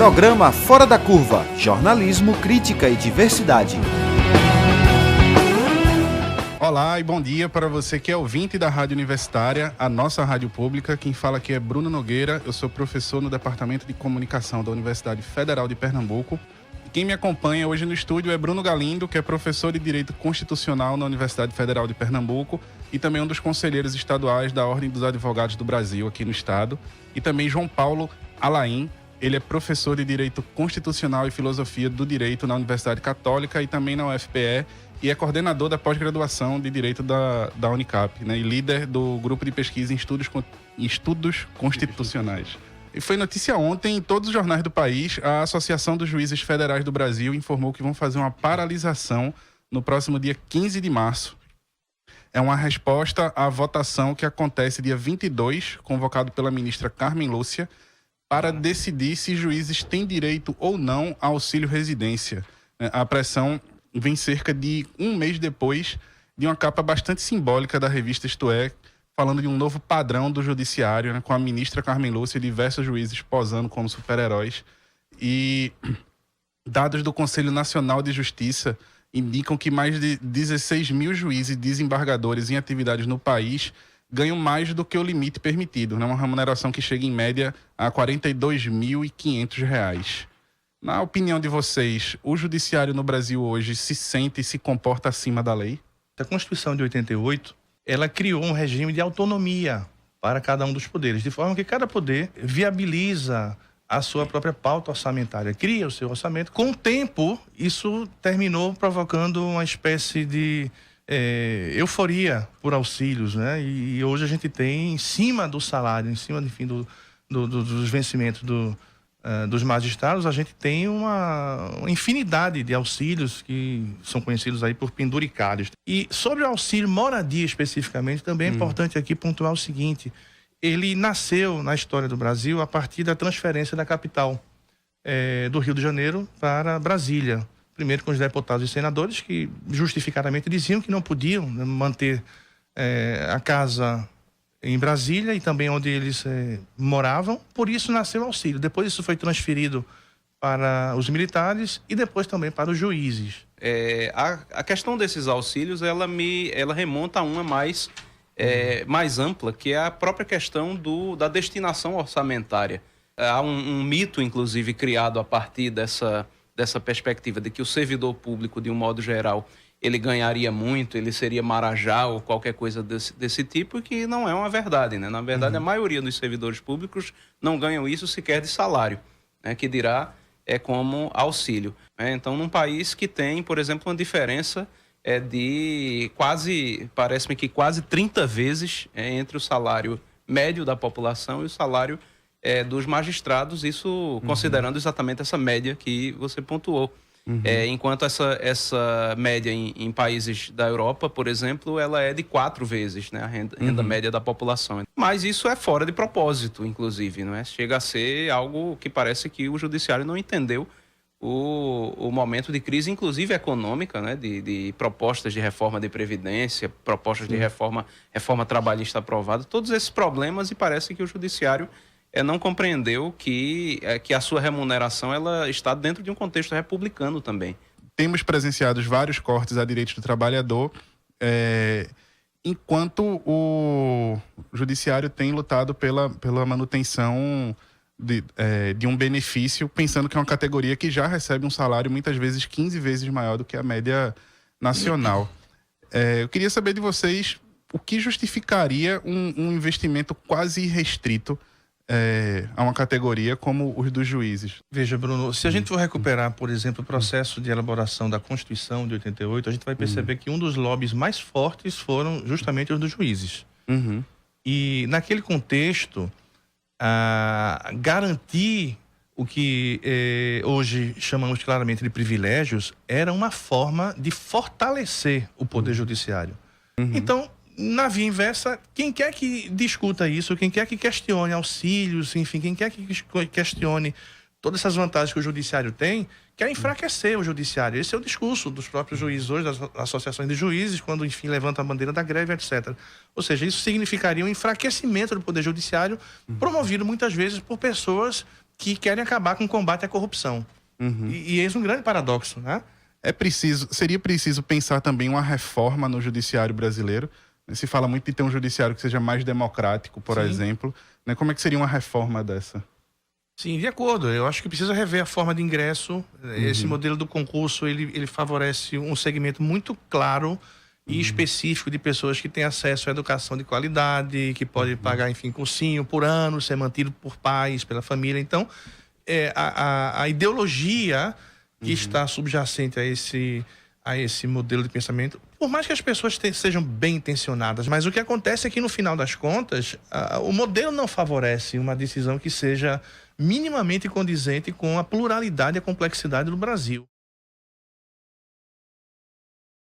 Programa Fora da Curva, jornalismo, crítica e diversidade. Olá e bom dia para você que é ouvinte da Rádio Universitária, a nossa rádio pública. Quem fala aqui é Bruno Nogueira, eu sou professor no Departamento de Comunicação da Universidade Federal de Pernambuco. E quem me acompanha hoje no estúdio é Bruno Galindo, que é professor de Direito Constitucional na Universidade Federal de Pernambuco e também um dos conselheiros estaduais da Ordem dos Advogados do Brasil aqui no estado. E também João Paulo Alain, ele é professor de Direito Constitucional e Filosofia do Direito na Universidade Católica e também na UFPE, e é coordenador da pós-graduação de Direito da Unicap, né, e líder do grupo de pesquisa em estudos constitucionais. E foi notícia ontem em todos os jornais do país, a Associação dos Juízes Federais do Brasil informou que vão fazer uma paralisação no próximo dia 15 de março. É uma resposta à votação que acontece dia 22, convocado pela ministra Carmen Lúcia, para decidir se juízes têm direito ou não a auxílio residência. A pressão vem cerca de um mês depois de uma capa bastante simbólica da revista Isto É, falando de um novo padrão do judiciário, né, com a ministra Carmen Lúcia e diversos juízes posando como super-heróis. E dados do Conselho Nacional de Justiça indicam que mais de 16 mil juízes e desembargadores em atividades no país ganham mais do que o limite permitido, né? Uma remuneração que chega em média a R$ 42.500. Na opinião de vocês, o judiciário no Brasil hoje se sente e se comporta acima da lei? A Constituição de 88, ela criou um regime de autonomia para cada um dos poderes, de forma que cada poder viabiliza a sua própria pauta orçamentária, cria o seu orçamento. Com o tempo, isso terminou provocando uma espécie de euforia por auxílios, né? E hoje a gente tem, em cima do salário, em cima, enfim, dos vencimentos dos magistrados, a gente tem uma infinidade de auxílios que são conhecidos aí por penduricários. E sobre o auxílio moradia especificamente, também é importante aqui pontuar o seguinte: ele nasceu na história do Brasil a partir da transferência da capital do Rio de Janeiro para Brasília. Primeiro com os deputados e senadores que justificadamente diziam que não podiam manter a casa em Brasília e também onde eles moravam, por isso nasceu o auxílio. Depois isso foi transferido para os militares e depois também para os juízes. A questão desses auxílios, ela remonta a uma mais ampla, que é a própria questão da destinação orçamentária. Há um mito, inclusive, criado a partir dessa perspectiva de que o servidor público, de um modo geral, ele ganharia muito, ele seria marajá ou qualquer coisa desse tipo, e que não é uma verdade, né? Na verdade, a maioria dos servidores públicos não ganham isso sequer de salário, né? Que dirá como auxílio, né? Então, num país que tem, por exemplo, uma diferença de parece-me que quase 30 vezes entre o salário médio da população e o salário dos magistrados, isso considerando exatamente essa média que você pontuou. Enquanto essa média em países da Europa, por exemplo, ela é de 4 vezes, né, a renda média da população. Mas isso é fora de propósito, inclusive, não é? Chega a ser algo que parece que o judiciário não entendeu o momento de crise, inclusive econômica, né, de propostas de reforma de previdência, propostas de reforma trabalhista aprovada, todos esses problemas, e parece que o judiciário não compreendeu que a sua remuneração ela está dentro de um contexto republicano também. Temos presenciado vários cortes a direitos do trabalhador, enquanto o judiciário tem lutado pela manutenção de um benefício, pensando que é uma categoria que já recebe um salário muitas vezes 15 vezes maior do que a média nacional. Eu queria saber de vocês o que justificaria um investimento quase irrestrito a uma categoria como os dos juízes. Veja, Bruno, se a gente for recuperar, por exemplo, o processo de elaboração da Constituição de 88, a gente vai perceber que um dos lobbies mais fortes foram justamente os dos juízes. E naquele contexto, garantir o que hoje chamamos claramente de privilégios era uma forma de fortalecer o poder judiciário. Então, na via inversa, quem quer que discuta isso, quem quer que questione auxílios, enfim, quem quer que questione todas essas vantagens que o judiciário tem, quer enfraquecer o judiciário. Esse é o discurso dos próprios juízes hoje, das associações de juízes, quando, enfim, levantam a bandeira da greve, etc. Ou seja, isso significaria um enfraquecimento do poder judiciário, promovido muitas vezes por pessoas que querem acabar com o combate à corrupção. E esse é um grande paradoxo, né? Seria preciso pensar também uma reforma no judiciário brasileiro. Se fala muito de ter um judiciário que seja mais democrático, por exemplo. Né? Como é que seria uma reforma dessa? Sim, de acordo. Eu acho que precisa rever a forma de ingresso. Esse modelo do concurso, ele favorece um segmento muito claro e específico de pessoas que têm acesso à educação de qualidade, que pode pagar, enfim, cursinho por ano, ser mantido por pais, pela família. Então, a ideologia que está subjacente a esse modelo de pensamento, por mais que as pessoas sejam bem intencionadas, mas o que acontece é que, no final das contas, o modelo não favorece uma decisão que seja minimamente condizente com a pluralidade e a complexidade do Brasil.